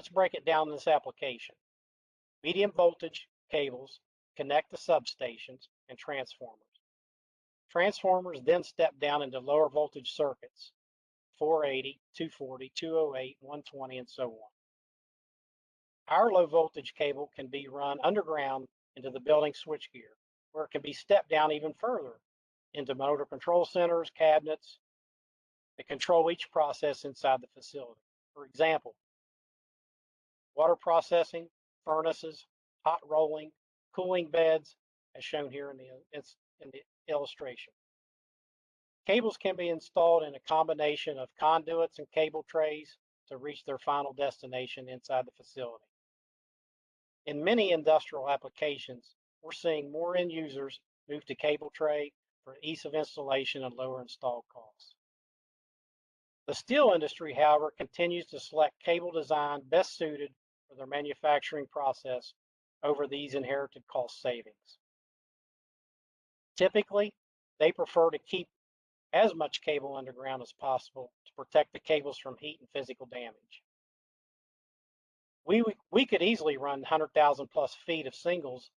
let's break it down in this application. Medium voltage cables connect the substations and transformers. Transformers then step down into lower voltage circuits, 480, 240, 208, 120, and so on. Our low voltage cable can be run underground into the building switchgear, where it can be stepped down even further into motor control centers, cabinets that control each process inside the facility. For example, water processing, furnaces, hot rolling, cooling beds, as shown here in the illustration. Cables can be installed in a combination of conduits and cable trays to reach their final destination inside the facility. In many industrial applications, we're seeing more end users move to cable tray for ease of installation and lower install costs. The steel industry, however, continues to select cable design best suited for their manufacturing process over these inherited cost savings. Typically, they prefer to keep as much cable underground as possible to protect the cables from heat and physical damage. We could easily run 100,000 plus feet of singles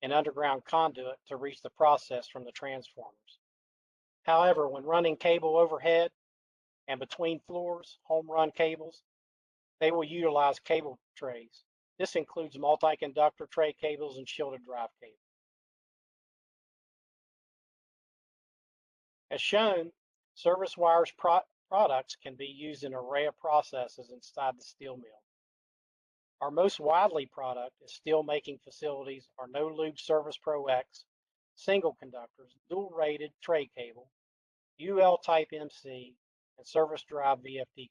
in underground conduit to reach the process from the transformers. However, when running cable overhead and between floors, home run cables, they will utilize cable trays. This includes multi-conductor tray cables and shielded drive cables. As shown, Service Wire's products can be used in an array of processes inside the steel mill. Our most widely product is steelmaking facilities are no lube Service Pro X, single conductors, dual rated tray cable, UL type MC, and service drive VFD